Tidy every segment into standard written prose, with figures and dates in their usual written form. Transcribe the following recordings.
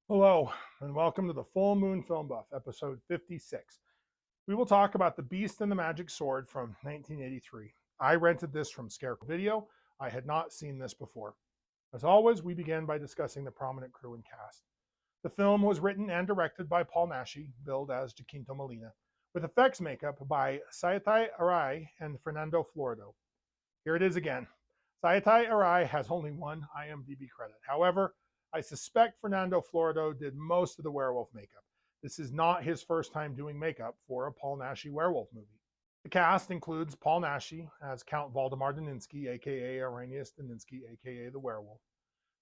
Hello, and welcome to the Full Moon Film Buff, episode 56. We will talk about The Beast and the Magic Sword from 1983. I rented this from Scarecrow Video. I had not seen this before. As always, we begin by discussing the prominent crew and cast. The film was written and directed by Paul Naschy, billed as Jacinto Molina, with effects makeup by Sayatai Arai and Fernando Florido. Here it is again. Sayatai Arai has only one IMDb credit. However, I suspect Fernando Florido did most of the werewolf makeup. This is not his first time doing makeup for a Paul Naschy werewolf movie. The cast includes Paul Naschy as Count Valdemar Daninsky, aka Irenaeus Daninsky, aka the werewolf,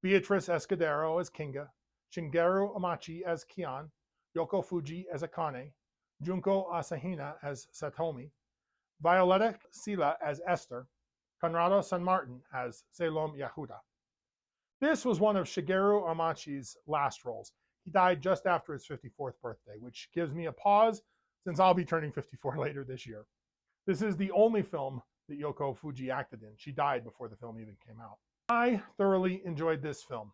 Beatrice Escudero as Kinga, Shigeru Amachi as Kian, Yoko Fuji as Akane, Junko Asahina as Satomi, Violetta Sila as Esther, Conrado San Martin as Salom Yehuda. This was one of Shigeru Amachi's last roles. He died just after his 54th birthday, which gives me a pause since I'll be turning 54 later this year. This is the only film that Yoko Fuji acted in. She died before the film even came out. I thoroughly enjoyed this film.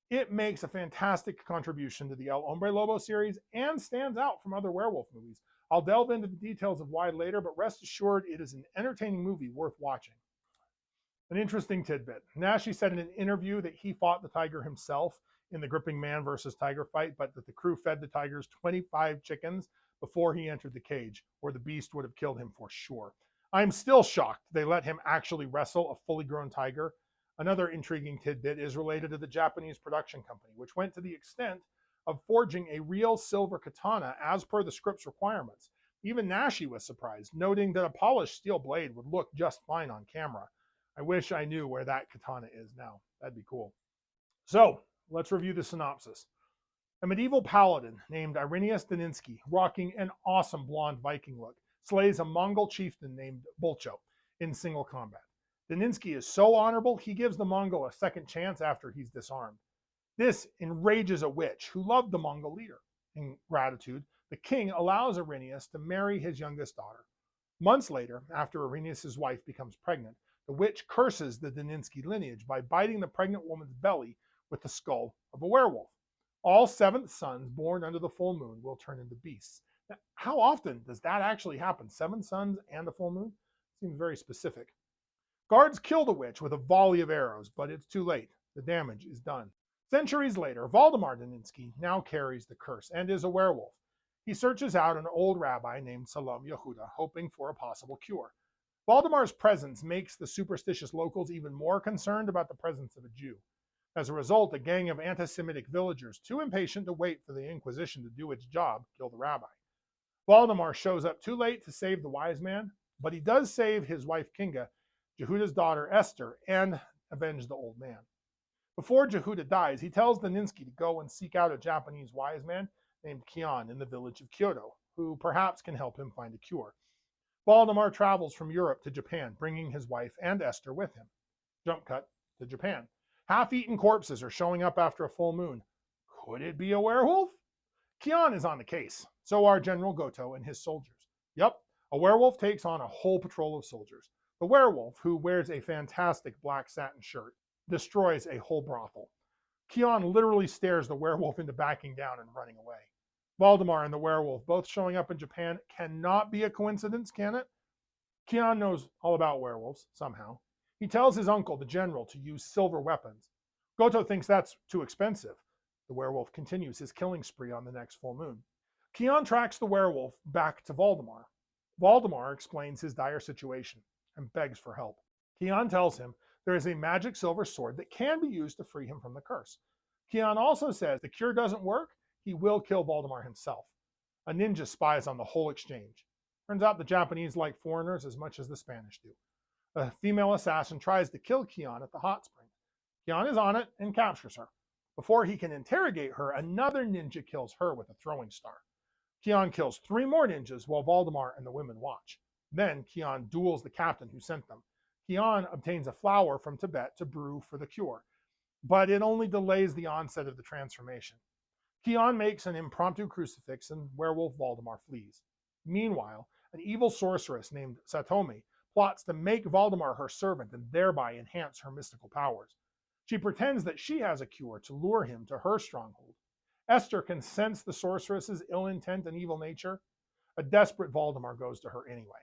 It makes a fantastic contribution to the El Hombre Lobo series and stands out from other werewolf movies. I'll delve into the details of why later, but rest assured it is an entertaining movie worth watching. An interesting tidbit. Naschy said in an interview that he fought the tiger himself in the gripping man versus tiger fight, but that the crew fed the tigers 25 chickens before he entered the cage, or the beast would have killed him for sure. I'm still shocked they let him actually wrestle a fully grown tiger. Another intriguing tidbit is related to the Japanese production company, which went to the extent of forging a real silver katana as per the script's requirements. Even Naschy was surprised, noting that a polished steel blade would look just fine on camera. I wish I knew where that katana is now. That'd be cool. So, let's review the synopsis. A medieval paladin named Irenaeus Daninsky, rocking an awesome blonde Viking look, slays a Mongol chieftain named Bolcho in single combat. Daninsky is so honorable, he gives the Mongol a second chance after he's disarmed. This enrages a witch who loved the Mongol leader. In gratitude, the king allows Irenaeus to marry his youngest daughter. Months later, after Irenaeus' wife becomes pregnant, the witch curses the Daninsky lineage by biting the pregnant woman's belly with the skull of a werewolf. All seventh sons born under the full moon will turn into beasts. Now, how often does that actually happen? 7 sons and a full moon? Seems very specific. Guards kill the witch with a volley of arrows, but it's too late. The damage is done. Centuries later, Valdemar Daninsky now carries the curse and is a werewolf. He searches out an old rabbi named Salom Yehuda, hoping for a possible cure. Valdemar's presence makes the superstitious locals even more concerned about the presence of a Jew. As a result, a gang of anti-Semitic villagers, too impatient to wait for the Inquisition to do its job, kill the rabbi. Valdemar shows up too late to save the wise man, but he does save his wife Kinga, Jehuda's daughter Esther, and avenge the old man. Before Jehuda dies, he tells Daninsky to go and seek out a Japanese wise man named Kian in the village of Kyoto, who perhaps can help him find a cure. Valdemar travels from Europe to Japan, bringing his wife and Esther with him. Jump cut to Japan. Half-eaten corpses are showing up after a full moon. Could it be a werewolf? Kian is on the case. So are General Goto and his soldiers. Yep, a werewolf takes on a whole patrol of soldiers. The werewolf, who wears a fantastic black satin shirt, destroys a whole brothel. Kian literally stares the werewolf into backing down and running away. Valdemar and the werewolf both showing up in Japan cannot be a coincidence, can it? Kian knows all about werewolves, somehow. He tells his uncle, the general, to use silver weapons. Goto thinks that's too expensive. The werewolf continues his killing spree on the next full moon. Kian tracks the werewolf back to Valdemar. Valdemar explains his dire situation and begs for help. Kian tells him there is a magic silver sword that can be used to free him from the curse. Kian also says the cure doesn't work, he will kill Valdemar himself. A ninja spies on the whole exchange. Turns out the Japanese like foreigners as much as the Spanish do. A female assassin tries to kill Kian at the hot springs. Kian is on it and captures her. Before he can interrogate her, another ninja kills her with a throwing star. Kian kills 3 more ninjas while Valdemar and the women watch. Then Kian duels the captain who sent them. Kian obtains a flower from Tibet to brew for the cure, but it only delays the onset of the transformation. Kian makes an impromptu crucifix and werewolf Valdemar flees. Meanwhile, an evil sorceress named Satomi plots to make Valdemar her servant and thereby enhance her mystical powers. She pretends that she has a cure to lure him to her stronghold. Esther can sense the sorceress's ill intent and evil nature. A desperate Voldemar goes to her anyway.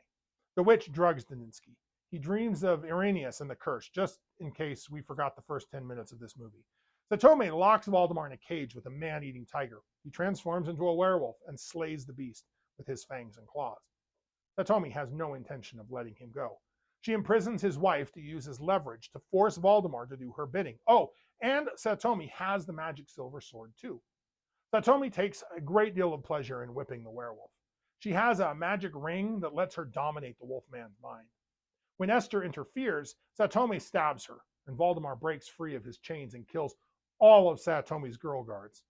The witch drugs Daninsky. He dreams of Irenaeus and the curse, just in case we forgot the first 10 minutes of this movie. Satome locks Voldemar in a cage with a man-eating tiger. He transforms into a werewolf and slays the beast with his fangs and claws. Satomi has no intention of letting him go. She imprisons his wife to use as leverage to force Voldemar to do her bidding. Oh, and Satomi has the magic silver sword too. Satomi takes a great deal of pleasure in whipping the werewolf. She has a magic ring that lets her dominate the wolfman's mind. When Esther interferes, Satomi stabs her, and Voldemar breaks free of his chains and kills all of Satomi's girl guards.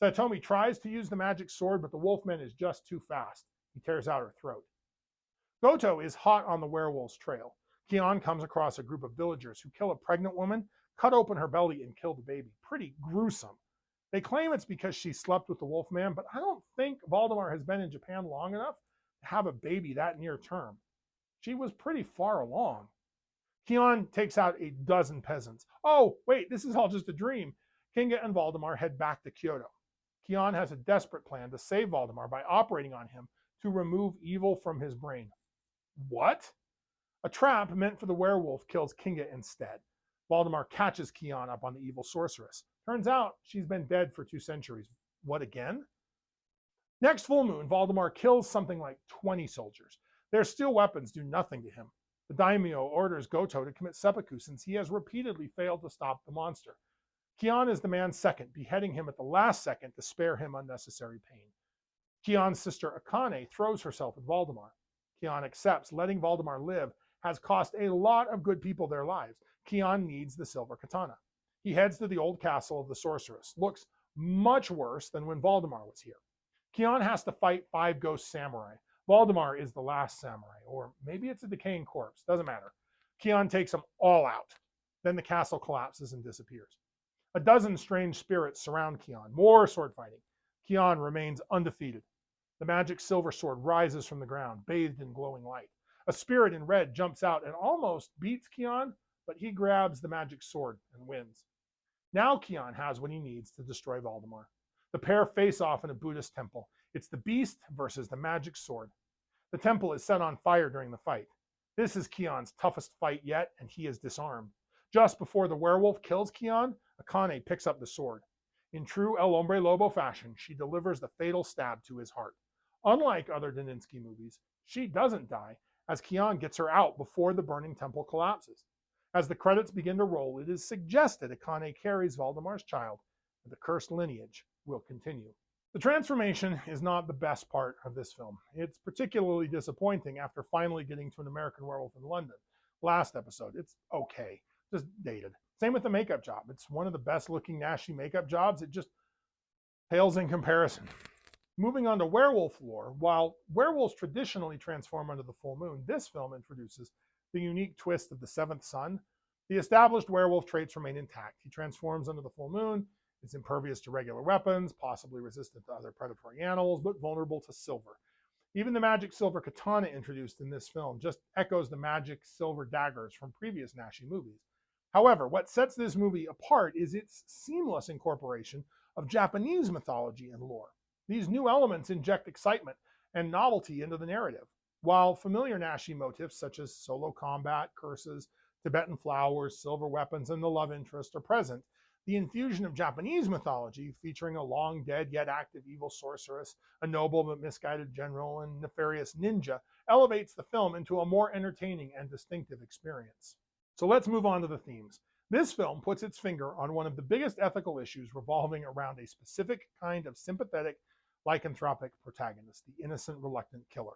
Satomi tries to use the magic sword, but the wolfman is just too fast. He tears out her throat. Goto is hot on the werewolf's trail. Kion comes across a group of villagers who kill a pregnant woman, cut open her belly, and kill the baby. Pretty gruesome. They claim it's because she slept with the wolfman, but I don't think Voldemar has been in Japan long enough to have a baby that near term. She was pretty far along. Kion takes out a dozen peasants. Oh, wait, this is all just a dream. Kinga and Voldemar head back to Kyoto. Kion has a desperate plan to save Voldemar by operating on him to remove evil from his brain. What? A trap meant for the werewolf kills Kinga instead. Voldemar catches Kion up on the evil sorceress. Turns out she's been dead for 2 centuries. What again? Next full moon, Voldemar kills something like 20 soldiers. Their steel weapons do nothing to him. The daimyo orders Goto to commit seppuku since he has repeatedly failed to stop the monster. Kion is the man's second, beheading him at the last second to spare him unnecessary pain. Kion's sister Akane throws herself at Voldemar. Kion accepts letting Voldemar live has cost a lot of good people their lives. Kion needs the silver katana. He heads to the old castle of the sorceress. Looks much worse than when Voldemar was here. Kion has to fight 5 ghost samurai. Voldemar is the last samurai, or maybe it's a decaying corpse. Doesn't matter. Kion takes them all out. Then the castle collapses and disappears. A dozen strange spirits surround Kion. More sword fighting. Kion remains undefeated. The magic silver sword rises from the ground, bathed in glowing light. A spirit in red jumps out and almost beats Kion, but he grabs the magic sword and wins. Now Kion has what he needs to destroy Voldemar. The pair face off in a Buddhist temple. It's the beast versus the magic sword. The temple is set on fire during the fight. This is Kion's toughest fight yet, and he is disarmed. Just before the werewolf kills Kion, Akane picks up the sword. In true El Hombre Lobo fashion, she delivers the fatal stab to his heart. Unlike other Daninsky movies, she doesn't die, as Kion gets her out before the burning temple collapses. As the credits begin to roll, it is suggested Akane carries Voldemar's child, and the cursed lineage will continue. The transformation is not the best part of this film. It's particularly disappointing after finally getting to An American Werewolf in London. Last episode, it's okay, just dated. Same with the makeup job. It's one of the best looking Nashi makeup jobs. It just pales in comparison. Moving on to werewolf lore, while werewolves traditionally transform under the full moon, this film introduces the unique twist of the seventh son. The established werewolf traits remain intact. He transforms under the full moon, is impervious to regular weapons, possibly resistant to other predatory animals, but vulnerable to silver. Even the magic silver katana introduced in this film just echoes the magic silver daggers from previous Nashi movies. However, what sets this movie apart is its seamless incorporation of Japanese mythology and lore. These new elements inject excitement and novelty into the narrative. While familiar Nashi motifs such as solo combat, curses, Tibetan flowers, silver weapons, and the love interest are present, the infusion of Japanese mythology, featuring a long dead yet active evil sorceress, a noble but misguided general, and nefarious ninja, elevates the film into a more entertaining and distinctive experience. So let's move on to the themes. This film puts its finger on one of the biggest ethical issues revolving around a specific kind of sympathetic lycanthropic protagonist, the innocent, reluctant killer.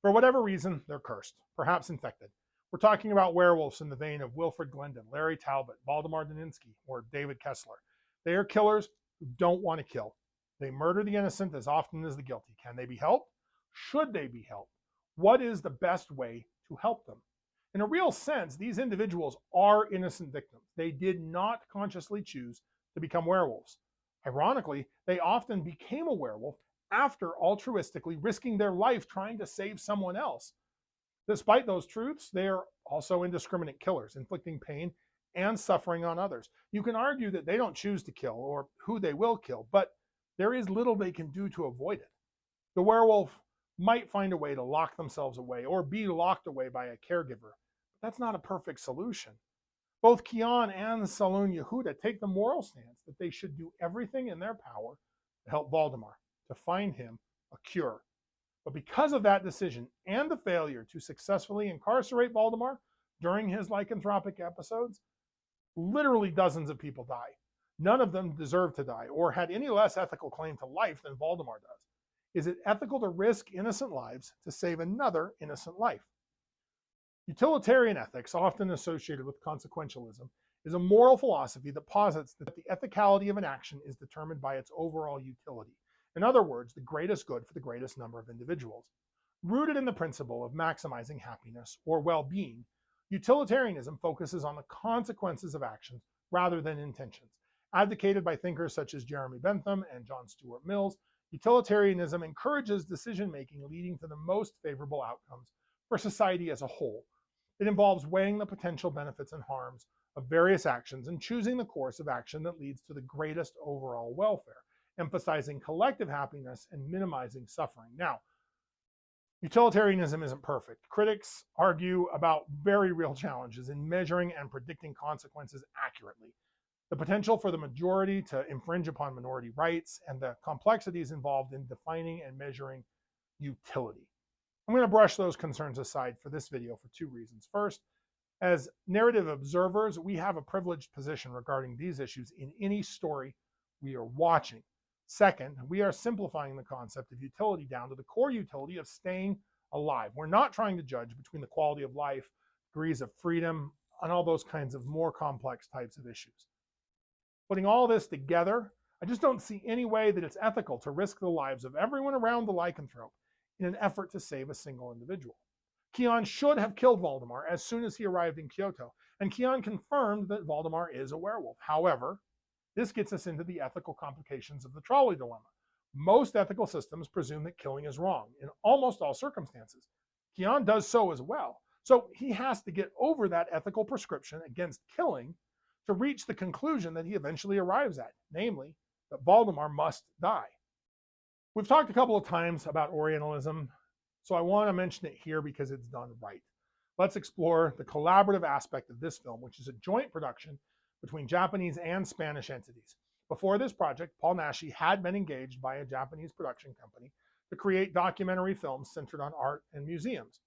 For whatever reason, they're cursed, perhaps infected. We're talking about werewolves in the vein of Wilfred Glendon, Larry Talbot, Valdemar Daninsky, or David Kessler. They are killers who don't want to kill. They murder the innocent as often as the guilty. Can they be helped? Should they be helped? What is the best way to help them? In a real sense, these individuals are innocent victims. They did not consciously choose to become werewolves. Ironically, they often became a werewolf after altruistically risking their life trying to save someone else. Despite those truths, they are also indiscriminate killers, inflicting pain and suffering on others. You can argue that they don't choose to kill or who they will kill, but there is little they can do to avoid it. The werewolf might find a way to lock themselves away or be locked away by a caregiver, but that's not a perfect solution. Both Kian and Saloon Yehuda take the moral stance that they should do everything in their power to help Valdemar, to find him a cure. But because of that decision and the failure to successfully incarcerate Valdemar during his lycanthropic episodes, literally dozens of people die. None of them deserve to die or had any less ethical claim to life than Valdemar does. Is it ethical to risk innocent lives to save another innocent life? Utilitarian ethics, often associated with consequentialism, is a moral philosophy that posits that the ethicality of an action is determined by its overall utility. In other words, the greatest good for the greatest number of individuals. Rooted in the principle of maximizing happiness or well-being, utilitarianism focuses on the consequences of actions rather than intentions. Advocated by thinkers such as Jeremy Bentham and John Stuart Mills, utilitarianism encourages decision-making leading to the most favorable outcomes for society as a whole. It involves weighing the potential benefits and harms of various actions and choosing the course of action that leads to the greatest overall welfare, emphasizing collective happiness and minimizing suffering. Now, utilitarianism isn't perfect. Critics argue about very real challenges in measuring and predicting consequences accurately, the potential for the majority to infringe upon minority rights, and the complexities involved in defining and measuring utility. I'm going to brush those concerns aside for this video for two reasons. First, as narrative observers, we have a privileged position regarding these issues in any story we are watching. Second, we are simplifying the concept of utility down to the core utility of staying alive. We're not trying to judge between the quality of life, degrees of freedom, and all those kinds of more complex types of issues. Putting all this together, I just don't see any way that it's ethical to risk the lives of everyone around the lycanthrope in an effort to save a single individual. Kian should have killed Valdemar as soon as he arrived in Kyoto, and Kian confirmed that Valdemar is a werewolf. However, this gets us into the ethical complications of the trolley dilemma. Most ethical systems presume that killing is wrong in almost all circumstances. Kian does so as well. So he has to get over that ethical prescription against killing to reach the conclusion that he eventually arrives at, namely, that Valdemar must die. We've talked a couple of times about Orientalism, so I want to mention it here because it's done right. Let's explore the collaborative aspect of this film, which is a joint production between Japanese and Spanish entities. Before this project, Paul Naschy had been engaged by a Japanese production company to create documentary films centered on art and museums.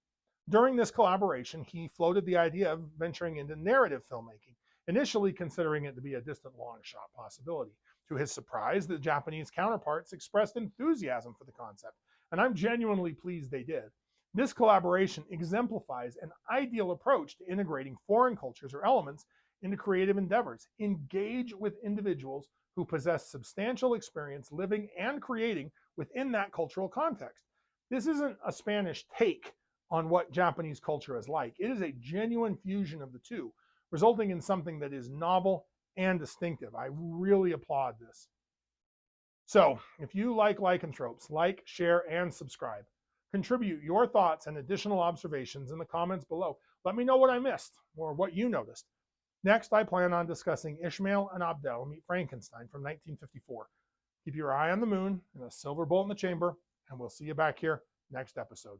During this collaboration, he floated the idea of venturing into narrative filmmaking, initially considering it to be a distant long-shot possibility. To his surprise, the Japanese counterparts expressed enthusiasm for the concept, and I'm genuinely pleased they did. This collaboration exemplifies an ideal approach to integrating foreign cultures or elements into creative endeavors. Engage with individuals who possess substantial experience living and creating within that cultural context. This isn't a Spanish take on what Japanese culture is like. It is a genuine fusion of the two, resulting in something that is novel and distinctive. I really applaud this. So, if you like lycanthropes, like, share, and subscribe. Contribute your thoughts and additional observations in the comments below. Let me know what I missed or what you noticed. Next, I plan on discussing Ishmael and Abdel Meet Frankenstein from 1954. Keep your eye on the moon and a silver bullet in the chamber, and we'll see you back here next episode.